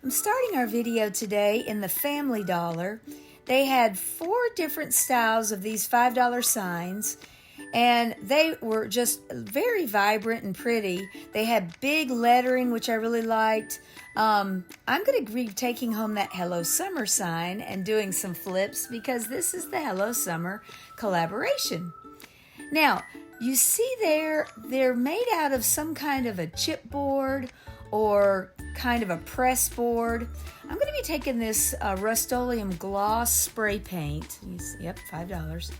I'm starting our video today in the Family Dollar. They had 4 different styles of these $5 signs, and they were just very vibrant and pretty. They had big lettering, which I really liked. I'm going to be taking home that Hello Summer sign and doing some flips because this is the Hello Summer collaboration. Now, you see they're made out of some kind of a chipboard or kind of a press board. I'm going to be taking this Rust-Oleum gloss spray paint. Yep, $5.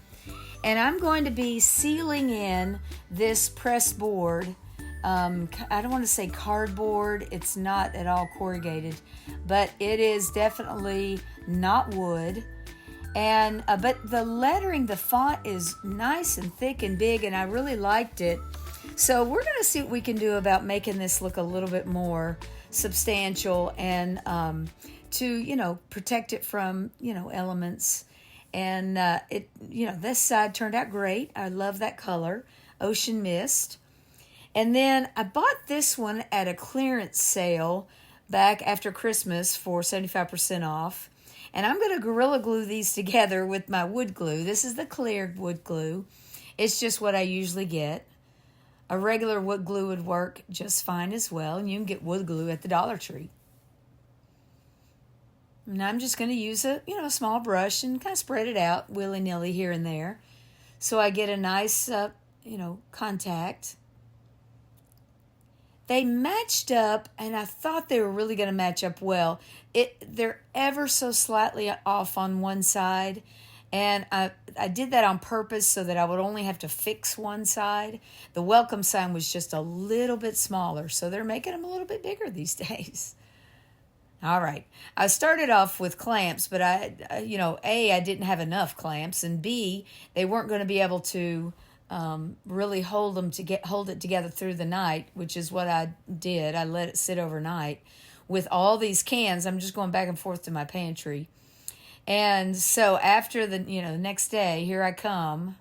And I'm going to be sealing in this press board. I don't want to say cardboard. It's not at all corrugated, but it is definitely not wood. And but the lettering, the font is nice and thick and big, and I really liked it. So we're going to see what we can do about making this look a little bit more substantial and to protect it from elements. And this side turned out great. I love that color, Ocean Mist. And then I bought this one at a clearance sale back after Christmas for 75% off. And I'm going to Gorilla Glue these together with my wood glue. This is the clear wood glue. It's just what I usually get. A regular wood glue would work just fine as well. And you can get wood glue at the Dollar Tree. And I'm just going to use a small brush and kind of spread it out willy-nilly here and there. So I get a nice, contact. They matched up, and I thought they were really going to match up well. They're ever so slightly off on one side, and I did that on purpose so that I would only have to fix one side. The welcome sign was just a little bit smaller, so they're making them a little bit bigger these days. All right. I started off with clamps, but I didn't have enough clamps, and B, they weren't going to be able to really hold it together through the night, which is what I did. I let it sit overnight with all these cans. I'm just going back and forth to my pantry. And so after the next day, here I come,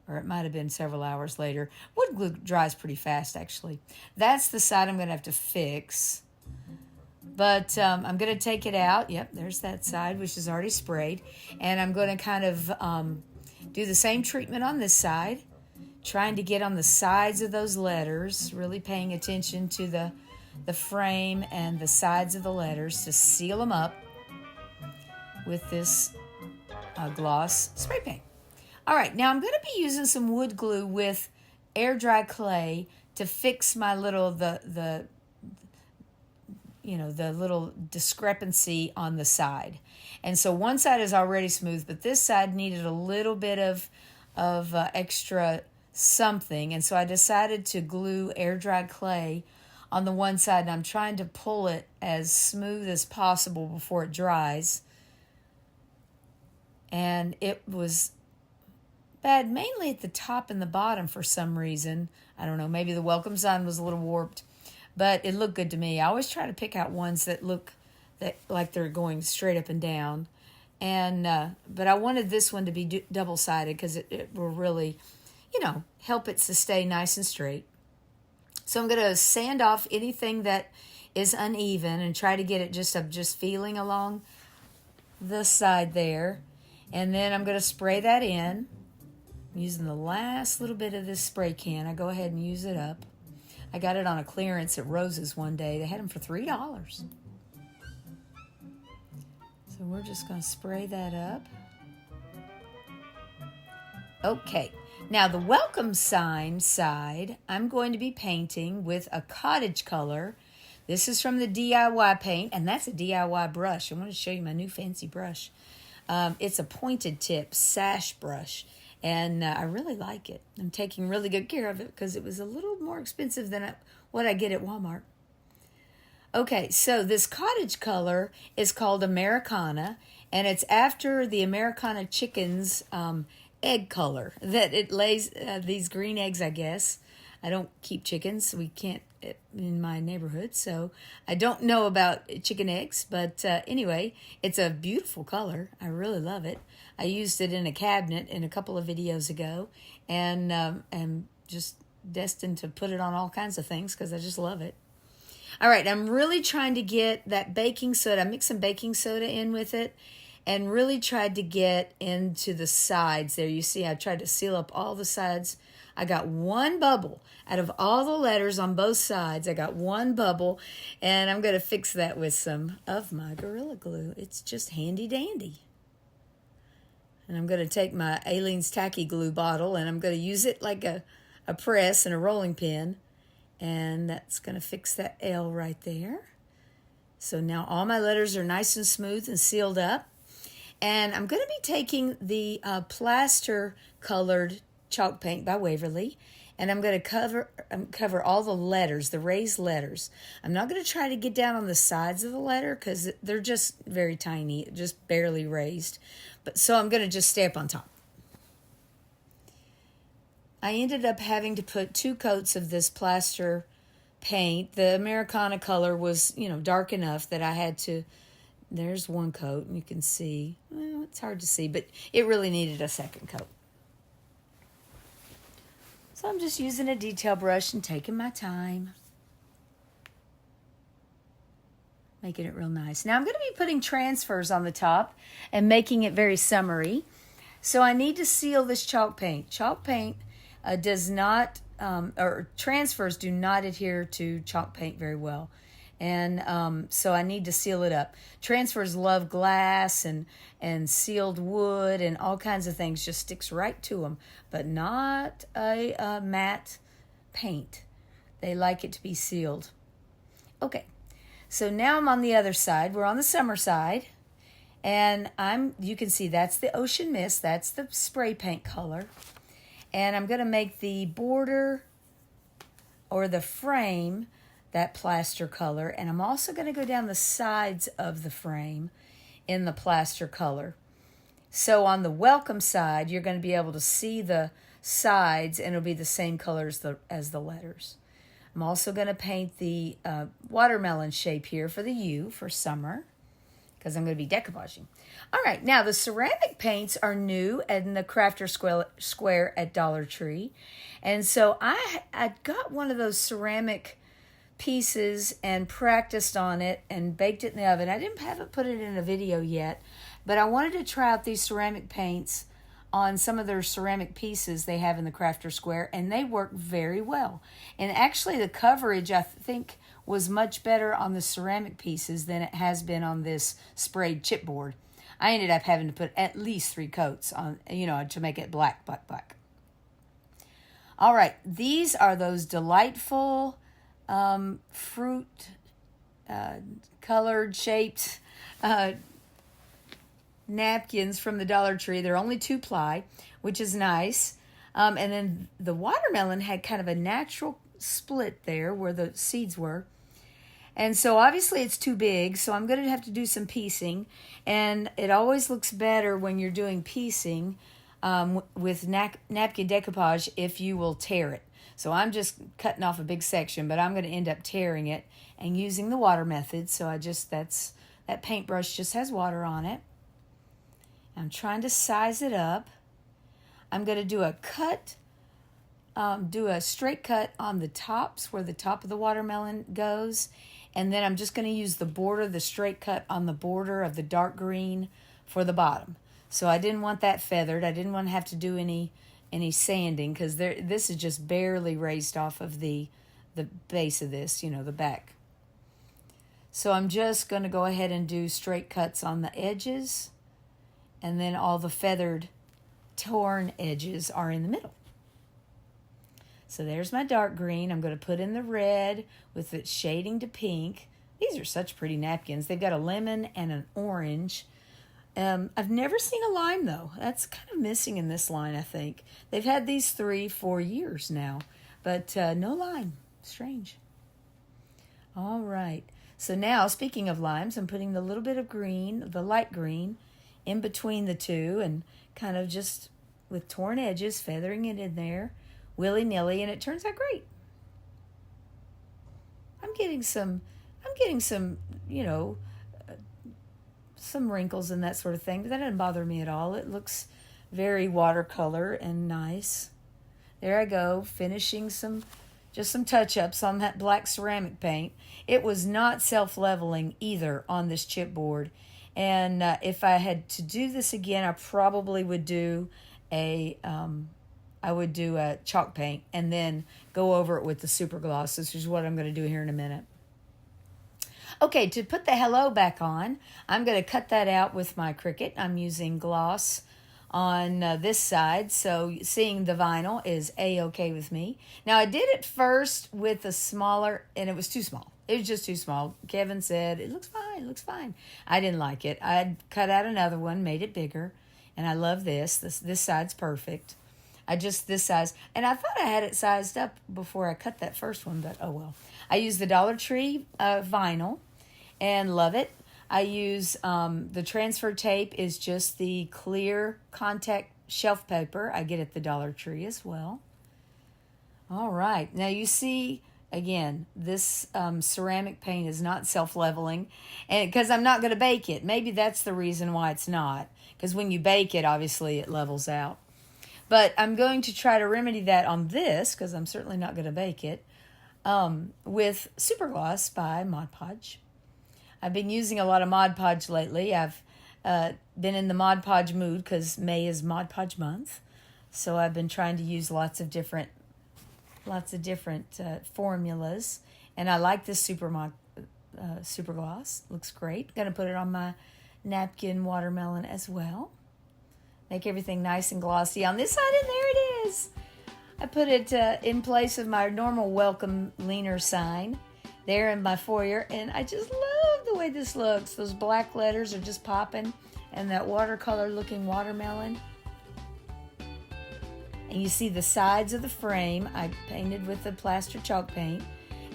or it might have been several hours later. Wood glue dries pretty fast, actually. That's the side I'm going to have to fix. But I'm going to take it out. Yep, there's that side, which is already sprayed. And I'm going to kind of do the same treatment on this side, trying to get on the sides of those letters, really paying attention to the frame and the sides of the letters to seal them up with this gloss spray paint. All right, now I'm going to be using some wood glue with air dry clay to fix my little the little discrepancy on the side. And so one side is already smooth, but this side needed a little bit of extra something. And so I decided to glue air dried clay on the one side, and I'm trying to pull it as smooth as possible before it dries. And it was bad mainly at the top and the bottom for some reason. I don't know, maybe the welcome sign was a little warped, but it looked good to me. I always try to pick out ones that look like they're going straight up and down. And but I wanted this one to be double-sided because it will really, help it to stay nice and straight. So I'm going to sand off anything that is uneven and try to get it just feeling along the side there. And then I'm going to spray that in. I'm using the last little bit of this spray can. I go ahead and use it up. I got it on a clearance at Rose's one day. They had them for $3. So we're just going to spray that up. Okay, now the welcome sign side, I'm going to be painting with a cottage color. This is from the DIY paint, and that's a DIY brush. I want to show you my new fancy brush. It's a pointed tip sash brush, and I really like it. I'm taking really good care of it because it was a little more expensive than what I get at Walmart. Okay, so this cottage color is called Americana, and it's after the Americana chicken's egg color that it lays these green eggs, I guess. I don't keep chickens. We can't in my neighborhood, so I don't know about chicken eggs. But anyway, it's a beautiful color. I really love it. I used it in a cabinet in a couple of videos ago, and am just destined to put it on all kinds of things because I just love it. All right, I'm really trying to get that baking soda. I mixed some baking soda in with it and really tried to get into the sides there. You see, I tried to seal up all the sides. I got one bubble out of all the letters on both sides. I got one bubble, and I'm going to fix that with some of my Gorilla Glue. It's just handy dandy. And I'm going to take my Aleene's Tacky Glue bottle, and I'm going to use it like a press and a rolling pin. And that's going to fix that L right there. So now all my letters are nice and smooth and sealed up. And I'm going to be taking the plaster colored chalk paint by Waverly, and I'm going to cover all the letters, the raised letters. I'm not going to try to get down on the sides of the letter because they're just very tiny, just barely raised. So I'm going to just stay up on top. I ended up having to put 2 coats of this plaster paint. The Americana color was, dark enough that I had to. There's 1 coat, and you can see. Well, it's hard to see, but it really needed a 2nd coat. So I'm just using a detail brush and taking my time. Making it real nice. Now I'm going to be putting transfers on the top and making it very summery. So I need to seal this chalk paint. Chalk paint does not, or transfers do not adhere to chalk paint very well. And so I need to seal it up. Transfers love glass and sealed wood and all kinds of things. Just sticks right to them. But not a matte paint. They like it to be sealed. Okay, so now I'm on the other side. We're on the summer side. And you can see that's the Ocean Mist. That's the spray paint color. And I'm going to make the border or the frame that plaster color, and I'm also going to go down the sides of the frame in the plaster color. So on the welcome side, you're going to be able to see the sides, and it'll be the same color as the letters. I'm also going to paint the watermelon shape here for the U for summer, because I'm going to be decoupaging. All right, now the ceramic paints are new in the Crafter Square at Dollar Tree, and so I got one of those ceramic pieces and practiced on it and baked it in the oven. I haven't put it in a video yet, but I wanted to try out these ceramic paints on some of their ceramic pieces they have in the Crafter Square, and they work very well. And actually the coverage, I think, was much better on the ceramic pieces than it has been on this sprayed chipboard. I ended up having to put at least 3 coats on, to make it black. All right, these are those delightful fruit colored shaped napkins from the Dollar Tree. They're only 2-ply, which is nice. And then the watermelon had kind of a natural split there where the seeds were. And so obviously it's too big, so I'm going to have to do some piecing. And it always looks better when you're doing piecing with napkin decoupage if you will tear it. So I'm just cutting off a big section, but I'm going to end up tearing it and using the water method. So that paintbrush just has water on it. I'm trying to size it up. I'm going to do a straight cut on the tops where the top of the watermelon goes. And then I'm just going to use the straight cut on the border of the dark green for the bottom. So I didn't want that feathered. I didn't want to have to do any sanding because this is just barely raised off of the base of this, the back. So I'm just going to go ahead and do straight cuts on the edges, and then all the feathered torn edges are in the middle. So there's my dark green. I'm going to put in the red with it shading to pink. These are such pretty napkins. They've got a lemon and an orange. I've never seen a lime, though. That's kind of missing in this line, I think. They've had these 3-4 years now, but no lime. Strange. All right. So now, speaking of limes, I'm putting the little bit of green, the light green, in between the two and kind of just with torn edges, feathering it in there, willy-nilly, and it turns out great. I'm getting some, some wrinkles and that sort of thing, but that doesn't bother me at all. It looks very watercolor and nice. There I go, finishing some just some touch-ups on that black ceramic paint. It was not self-leveling either on this chipboard. And if I had to do this again, I probably would do a chalk paint and then go over it with the super gloss. This is what I'm going to do here in a minute. Okay, to put the hello back on, I'm going to cut that out with my Cricut. I'm using gloss on this side, so seeing the vinyl is a-okay with me. Now, I did it first with a smaller, and it was too small. It was just too small. Kevin said, it looks fine, it looks fine. I didn't like it. I cut out another one, made it bigger, and I love this. This side's perfect. This size, and I thought I had it sized up before I cut that first one, but oh well. I use the Dollar Tree vinyl and love it. I use the transfer tape is just the clear contact shelf paper I get at the Dollar Tree as well. All right, now you see again this ceramic paint is not self-leveling, and because I'm not going to bake it. Maybe that's the reason why it's not, because when you bake it, obviously it levels out. But I'm going to try to remedy that on this, because I'm certainly not going to bake it, with Super Gloss by Mod Podge. I've been using a lot of Mod Podge lately. I've been in the Mod Podge mood because May is Mod Podge month. So I've been trying to use lots of different formulas. And I like this Super Gloss. Looks great. Going to put it on my napkin watermelon as well. Make everything nice and glossy on this side, and there it is. I put it in place of my normal welcome leaner sign there in my foyer, and I just love the way this looks. Those black letters are just popping, and that watercolor looking watermelon. And you see the sides of the frame I painted with the plaster chalk paint,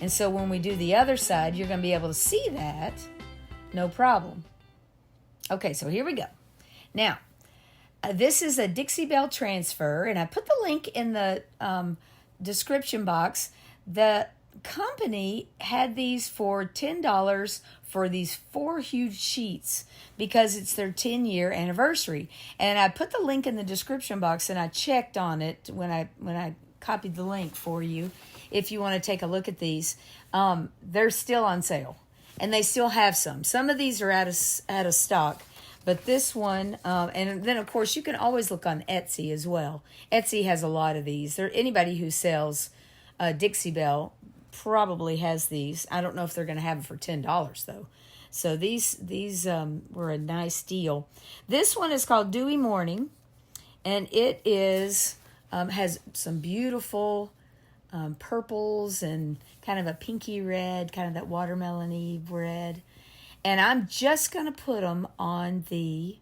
and so when we do the other side, you're going to be able to see that, no problem. Okay, so here we go. Now, this is a Dixie Belle transfer, and I put the link in the description box. The company had these for $10 for these 4 huge sheets because it's their 10-year anniversary. And I put the link in the description box, and I checked on it when I copied the link for you. If you want to take a look at these, they're still on sale, and they still have some. Some of these are out of stock. But this one, and then of course you can always look on Etsy as well. Etsy has a lot of these. Anybody who sells Dixie Belle probably has these. I don't know if they're going to have them for $10 though. So these were a nice deal. This one is called Dewy Morning, and it is has some beautiful purples and kind of a pinky red, kind of that watermelon-y red. And I'm just going to put them on the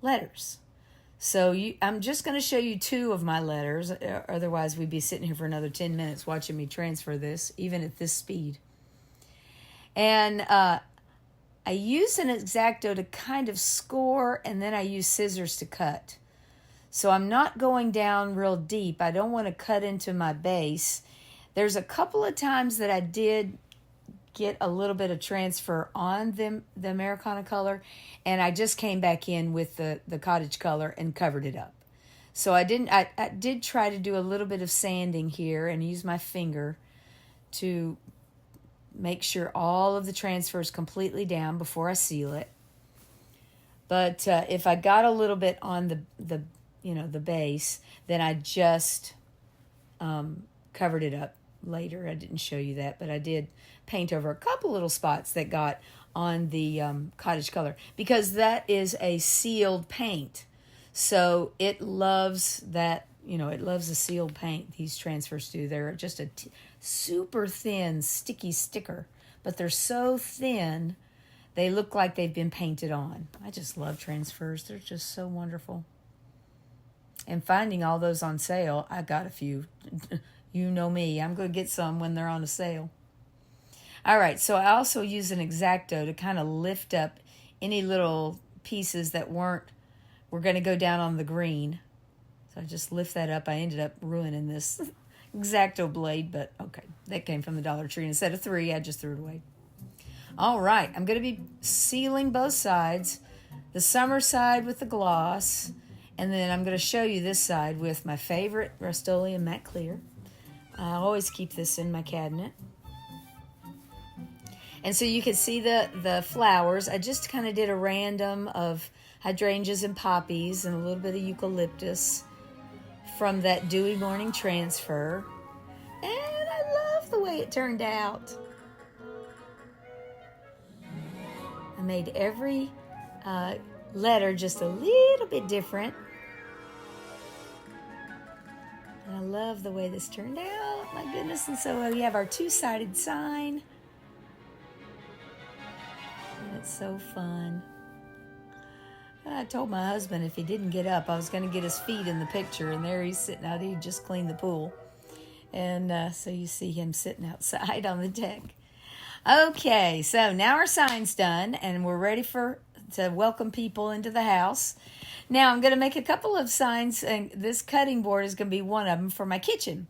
letters. So I'm just going to show you 2 of my letters. Otherwise, we'd be sitting here for another 10 minutes watching me transfer this, even at this speed. And I use an X-Acto to kind of score, and then I use scissors to cut. So I'm not going down real deep. I don't want to cut into my base. There's a couple of times that I did get a little bit of transfer on the Americana color, and I just came back in with the cottage color and covered it up. So I did try to do a little bit of sanding here and use my finger to make sure all of the transfer is completely down before I seal it. But if I got a little bit on the base, then I just covered it up later. I didn't show you that, but I did paint over a couple little spots that got on the cottage color, because that is a sealed paint. So it loves that, it loves the sealed paint. These transfers do. They're just a super thin, sticky sticker, but they're so thin, they look like they've been painted on. I just love transfers. They're just so wonderful. And finding all those on sale, I got a few. You know me. I'm going to get some when they're on a sale. All right, so I also use an X-Acto to kind of lift up any little pieces that were going to go down on the green. So I just lift that up. I ended up ruining this X-Acto blade, but okay. That came from the Dollar Tree. Instead of 3, I just threw it away. All right, I'm going to be sealing both sides. The summer side with the gloss, and then I'm going to show you this side with my favorite Rust-Oleum Matte Clear. I always keep this in my cabinet. And so you can see the flowers. I just kind of did a random of hydrangeas and poppies and a little bit of eucalyptus from that Dewy Morning transfer. And I love the way it turned out. I made every letter just a little bit different. And I love the way this turned out. My goodness. And so we have our two-sided sign. And it's so fun. I told my husband if he didn't get up, I was going to get his feet in the picture. And there he's sitting out. He just cleaned the pool. And so you see him sitting outside on the deck. Okay, so now our sign's done. And we're ready to welcome people into the house. Now I'm going to make a couple of signs. And this cutting board is going to be one of them for my kitchen.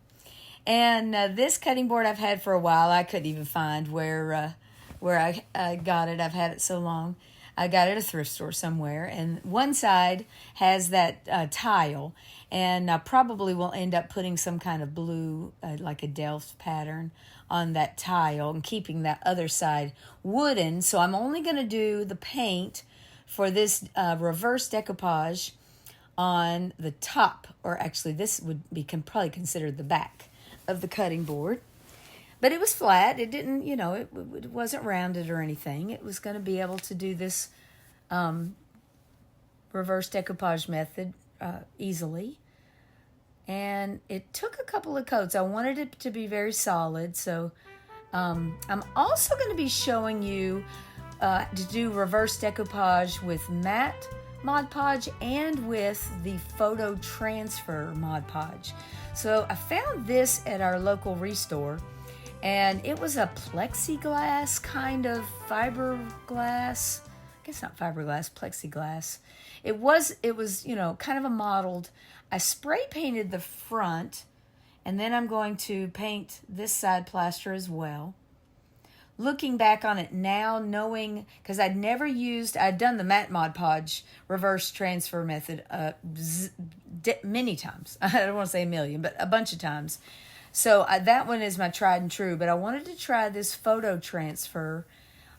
And this cutting board I've had for a while. I couldn't even find where I got it. I've had it so long. I got it at a thrift store somewhere. And one side has that tile. And I probably will end up putting some kind of blue, like a Delft pattern, on that tile and keeping that other side wooden. So I'm only going to do the paint for this reverse decoupage on the top. Or actually, this would be probably considered the back of the cutting board. But it was flat. It didn't, it wasn't rounded or anything. It was going to be able to do this reverse decoupage method easily. And it took a couple of coats. I wanted it to be very solid. So I'm also going to be showing you to do reverse decoupage with matte Mod Podge and with the photo transfer Mod Podge. So I found this at our local restore. And it was a plexiglass kind of fiberglass. I guess not fiberglass, plexiglass. It was, kind of a mottled. I spray painted the front, and then I'm going to paint this side plaster as well. Looking back on it now, knowing, because I'd done the matte Mod Podge reverse transfer method many times. I don't want to say a million, but a bunch of times. So that one is my tried and true, but I wanted to try this photo transfer,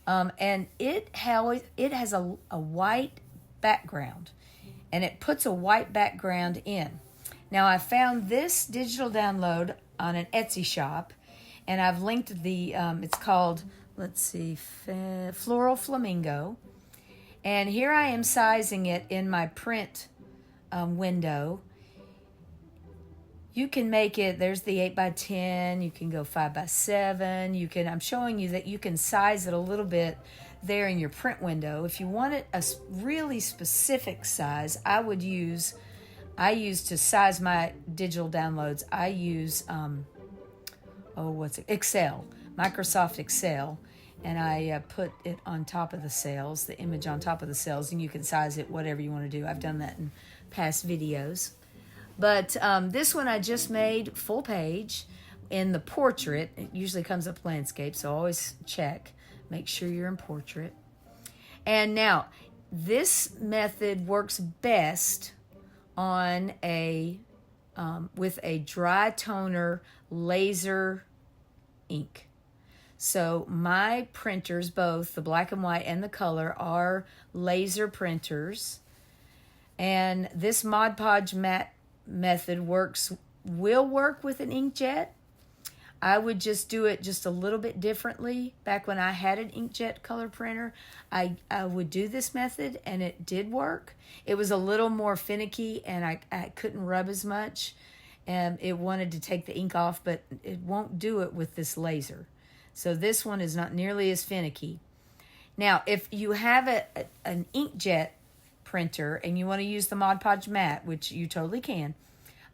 and it has a white background, and it puts a white background in. Now I found this digital download on an Etsy shop, and I've linked the, it's called, Floral Flamingo, and here I am sizing it in my print window. You can make it, there's the 8x10, you can go 5x7, I'm showing you that you can size it a little bit there in your print window. If you want it a really specific size, I use to size my digital downloads, I use, Excel, Microsoft Excel, and I put it on top of the cells, the image on top of the cells, and you can size it whatever you want to do. I've done that in past videos. But this one I just made full page in the portrait. It usually comes up landscape, so always check. Make sure you're in portrait. And now, this method works best on with a dry toner laser ink. So my printers, both the black and white and the color, are laser printers. And this Mod Podge matte method will work with an inkjet. I would just do it just a little bit differently. Back when I had an inkjet color printer, I would do this method, and it did work. It was a little more finicky, and I couldn't rub as much, and it wanted to take the ink off, but it won't do it with this laser. So this one is not nearly as finicky. Now, if you have an inkjet printer and you want to use the Mod Podge matte, which you totally can,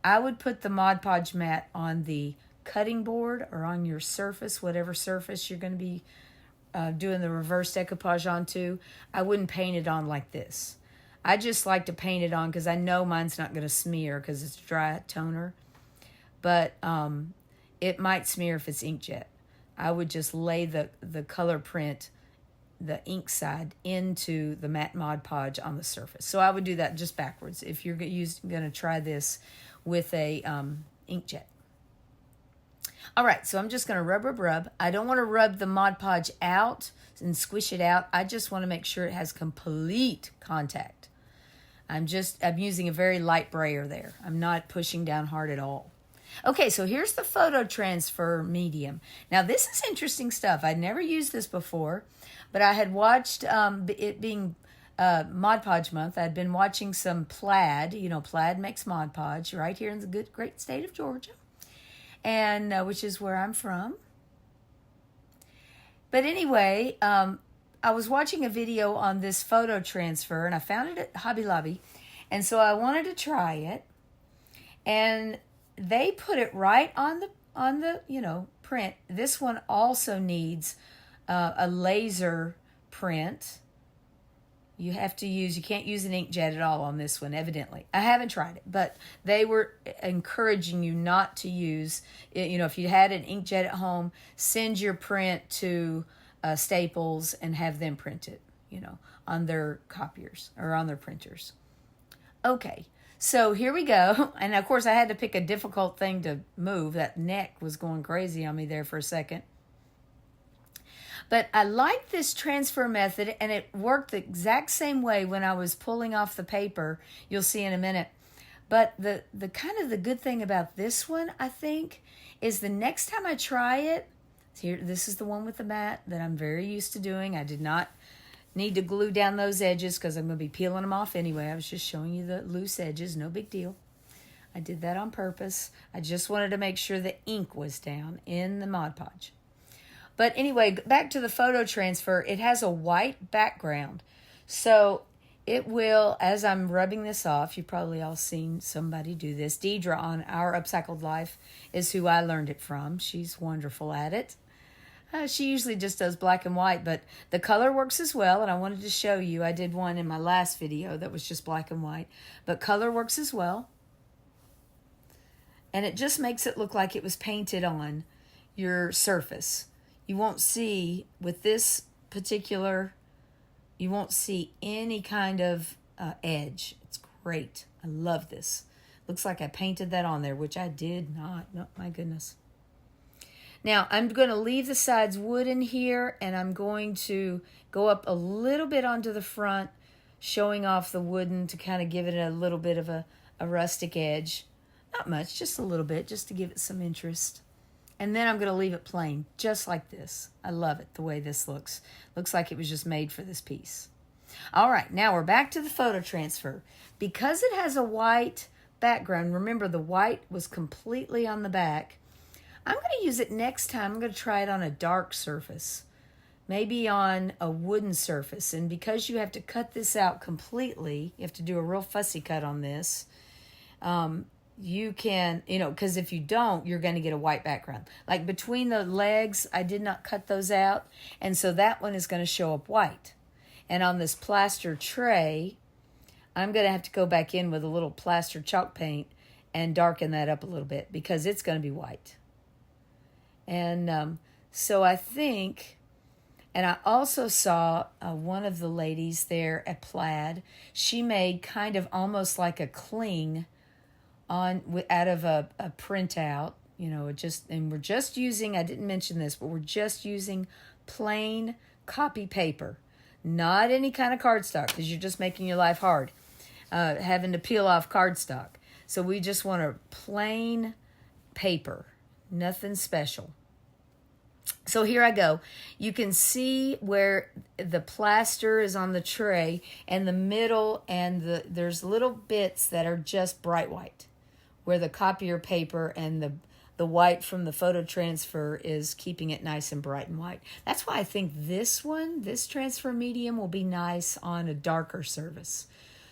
I would put the Mod Podge matte on the cutting board or on your surface, whatever surface you're going to be doing the reverse decoupage onto. I wouldn't paint it on like this. I just like to paint it on because I know mine's not going to smear because it's dry toner, but it might smear if it's inkjet. I would just lay the color print, the ink side, into the matte Mod Podge on the surface. So I would do that just backwards if you're going to try this with a inkjet. All right, so I'm just going to rub. I don't want to rub the Mod Podge out and squish it out. I just want to make sure it has complete contact. I'm using a very light brayer there. I'm not pushing down hard at all. Okay, so here's the photo transfer medium. Now, this is interesting stuff. I'd never used this before, but I had watched it being Mod Podge month. I'd been watching some Plaid. You know, Plaid makes Mod Podge right here in the great state of Georgia, and which is where I'm from. But anyway, I was watching a video on this photo transfer, and I found it at Hobby Lobby, and so I wanted to try it, and they put it right on the print. This one also needs a laser print. You can't use an inkjet at all on this one, evidently. I haven't tried it, but they were encouraging you not to use, if you had an inkjet at home, send your print to Staples and have them print it, on their copiers or on their printers. Okay, so here we go. And of course, I had to pick a difficult thing to move. That neck was going crazy on me there for a second. But I like this transfer method, and it worked the exact same way when I was pulling off the paper. You'll see in a minute. But the kind of the good thing about this one, I think, is the next time I try it, here, this is the one with the mat that I'm very used to doing. I did not need to glue down those edges because I'm going to be peeling them off anyway. I was just showing you the loose edges, no big deal. I did that on purpose. I just wanted to make sure the ink was down in the Mod Podge. But anyway, back to the photo transfer. It has a white background. So it will, as I'm rubbing this off, you've probably all seen somebody do this. Deidre on Our Upcycled Life is who I learned it from. She's wonderful at it. She usually just does black and white, but the color works as well, and I wanted to show you. I did one in my last video that was just black and white, but color works as well. And it just makes it look like it was painted on your surface. You won't see, with this particular, you won't see any kind of edge. It's great. I love this. Looks like I painted that on there, which I did not. No, my goodness. Now, I'm going to leave the sides wooden here, and I'm going to go up a little bit onto the front, showing off the wooden to kind of give it a little bit of a rustic edge. Not much, just a little bit, just to give it some interest. And then I'm going to leave it plain, just like this. I love it, the way this looks. Looks like it was just made for this piece. All right, now we're back to the photo transfer. Because it has a white background, remember the white was completely on the back, I'm going to use it next time. I'm going to try it on a dark surface, maybe on a wooden surface. And because you have to cut this out completely, you have to do a real fussy cut on this. You can, because if you don't, you're going to get a white background. Like between the legs, I did not cut those out. And so that one is going to show up white. And on this plaster tray, I'm going to have to go back in with a little plaster chalk paint and darken that up a little bit because it's going to be white. And so I think, and I also saw one of the ladies there at Plaid. She made kind of almost like a cling out of a printout, and we're just using, I didn't mention this, but we're just using plain copy paper, not any kind of cardstock, because you're just making your life hard, having to peel off cardstock. So we just want a plain paper, nothing special. So here I go. You can see where the plaster is on the tray and the middle, and there's little bits that are just bright white, where the copier paper and the white from the photo transfer is keeping it nice and bright and white. That's why I think this transfer medium will be nice on a darker surface.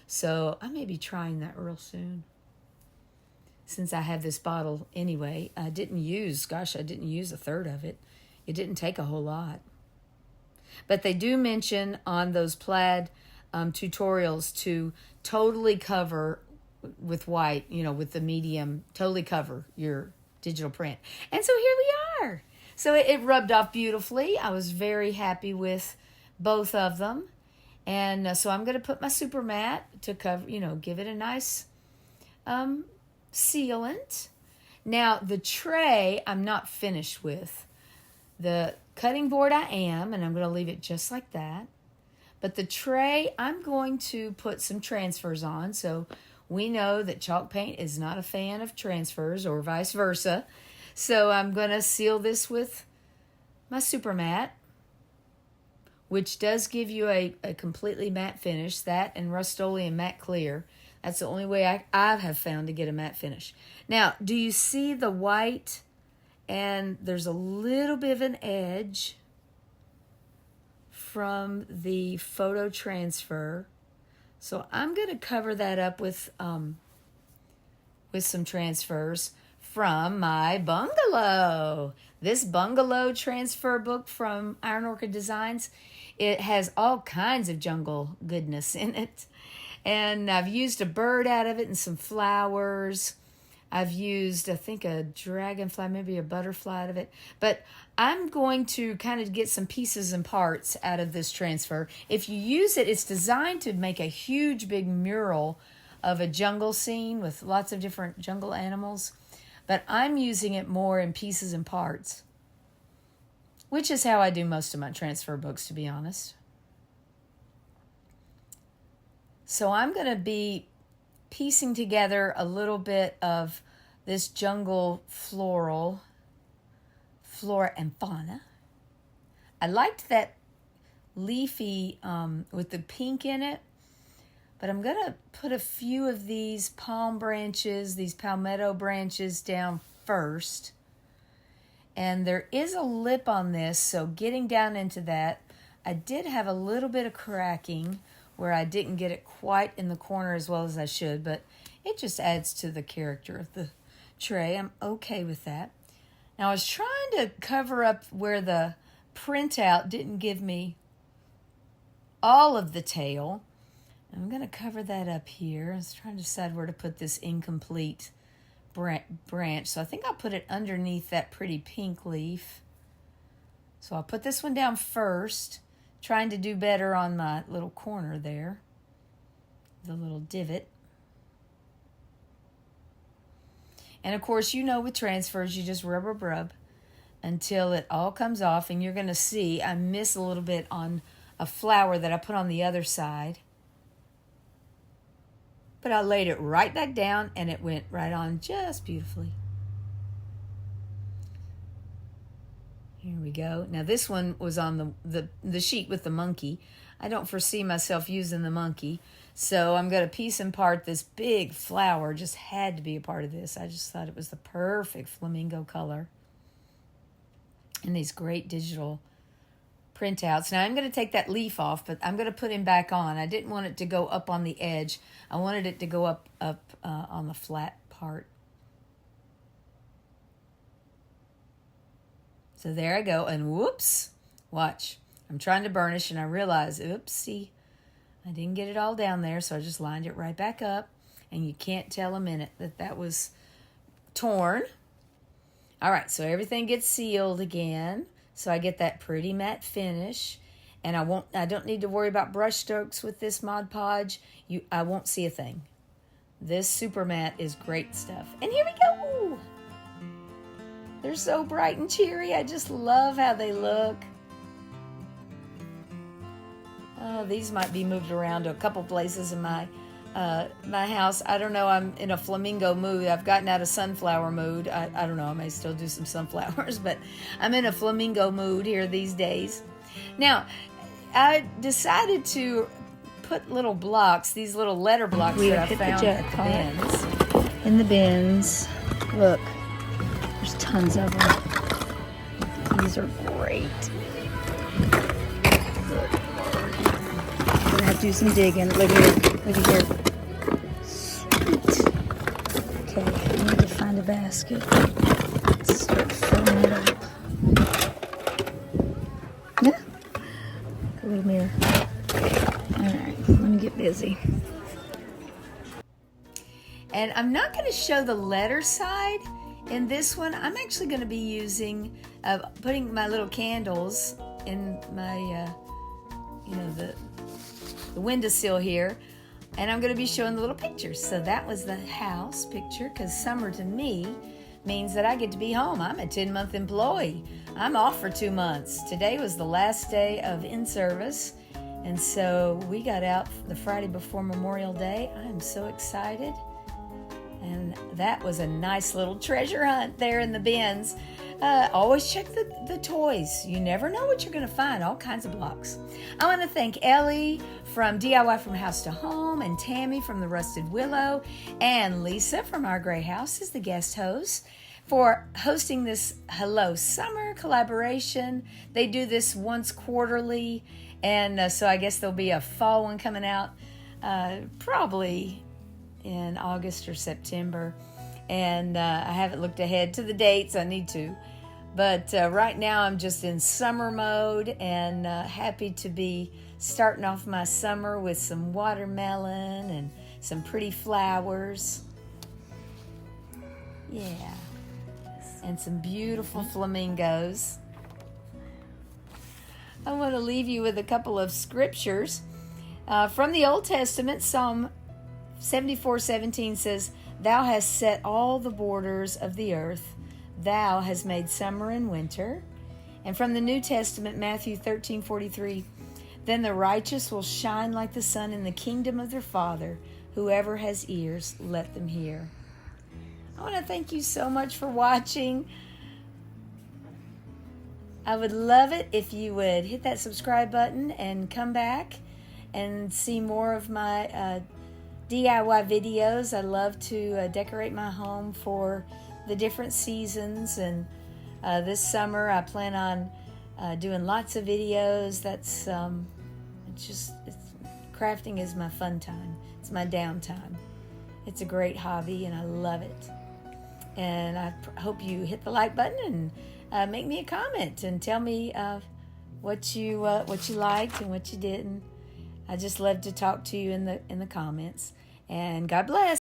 So I may be trying that real soon. Since I have this bottle anyway, I didn't use a third of it. It didn't take a whole lot. But they do mention on those Plaid tutorials to totally cover with white, with the medium, totally cover your digital print. And so here we are. So it rubbed off beautifully. I was very happy with both of them. And so I'm going to put my super matte to cover, give it a nice sealant. Now, the tray I'm not finished with. The cutting board I am, and I'm going to leave it just like that. But the tray, I'm going to put some transfers on. So we know that chalk paint is not a fan of transfers or vice versa. So I'm going to seal this with my super matte, which does give you a completely matte finish. That and Rust-Oleum matte clear. That's the only way I have found to get a matte finish. Now, do you see the white? And there's a little bit of an edge from the photo transfer. So I'm going to cover that up with some transfers from my bungalow. This bungalow transfer book from Iron Orchid Designs, it has all kinds of jungle goodness in it. And I've used a bird out of it and some flowers. I've used, I think, a dragonfly, maybe a butterfly out of it. But I'm going to kind of get some pieces and parts out of this transfer. If you use it, it's designed to make a huge, big mural of a jungle scene with lots of different jungle animals. But I'm using it more in pieces and parts, which is how I do most of my transfer books, to be honest. So I'm going to be piecing together a little bit of this jungle flora and fauna. I liked that leafy with the pink in it, but I'm going to put a few of these palm branches, these palmetto branches down first. And there is a lip on this, so getting down into that, I did have a little bit of cracking where I didn't get it quite in the corner as well as I should, but it just adds to the character of the tray. I'm okay with that. Now, I was trying to cover up where the printout didn't give me all of the tail. I'm going to cover that up here. I was trying to decide where to put this incomplete branch. So I think I'll put it underneath that pretty pink leaf. So I'll put this one down first, trying to do better on my little corner there, the little divot. And of course, you know with transfers, you just rub until it all comes off. And you're going to see I miss a little bit on a flower that I put on the other side. But I laid it right back down and it went right on just beautifully. Here we go. Now this one was on the sheet with the monkey. I don't foresee myself using the monkey. So I'm going to piece and part this big flower. Just had to be a part of this. I just thought it was the perfect flamingo color. And these great digital printouts. Now I'm going to take that leaf off, but I'm going to put him back on. I didn't want it to go up on the edge. I wanted it to go up on the flat part. So there I go, and whoops, watch. I'm trying to burnish, and I realize, oopsie, I didn't get it all down there, so I just lined it right back up, and you can't tell a minute that was torn. All right, so everything gets sealed again, so I get that pretty matte finish, and I don't need to worry about brush strokes with this Mod Podge. I won't see a thing. This super matte is great stuff. And here we go. They're so bright and cheery. I just love how they look. Oh, these might be moved around to a couple places in my house. I don't know. I'm in a flamingo mood. I've gotten out of sunflower mood. I don't know. I may still do some sunflowers, but I'm in a flamingo mood here these days. Now, I decided to put little blocks, these little letter blocks that I found at the bins. In the bins. Look. There's tons of them. These are great. Good Lord. I'm gonna have to do some digging. Look here. Look at here. Sweet. Okay, I need to find a basket. Let's start filling it up. Yeah. A little mirror. Alright, let me get busy. And I'm not going to show the letter side. In this one, I'm actually going to be using, putting my little candles in my, the windowsill here. And I'm going to be showing the little pictures. So that was the house picture, because summer to me means that I get to be home. I'm a 10-month employee. I'm off for 2 months. Today was the last day of in-service, and so we got out the Friday before Memorial Day. I am so excited. And that was a nice little treasure hunt there in the bins. Always check the toys. You never know what you're going to find. All kinds of blocks. I want to thank Ellie from DIY from House to Home, and Tammy from the Rusted Willow, and Lisa from Our Gray House is the guest host, for hosting this Hello Summer collaboration. They do this once quarterly, and so I guess there'll be a fall one coming out probably in August or September, and I haven't looked ahead to the dates. I need to, but right now I'm just in summer mode, and happy to be starting off my summer with some watermelon and some pretty flowers. Yeah, and some beautiful flamingos. I want to leave you with a couple of scriptures from the Old Testament. Psalm 74:17 says, "Thou hast set all the borders of the earth. Thou hast made summer and winter." And from the New Testament, Matthew 13:43, "Then the righteous will shine like the sun in the kingdom of their Father. Whoever has ears, let them hear." I want to thank you so much for watching. I would love it if you would hit that subscribe button and come back and see more of my DIY videos. I love to decorate my home for the different seasons, and this summer I plan on doing lots of videos. That's crafting is my fun time. It's my downtime. It's a great hobby, and I love it. And I hope you hit the like button and make me a comment and tell me what you liked and what you didn't. I just love to talk to you in the comments. And God bless.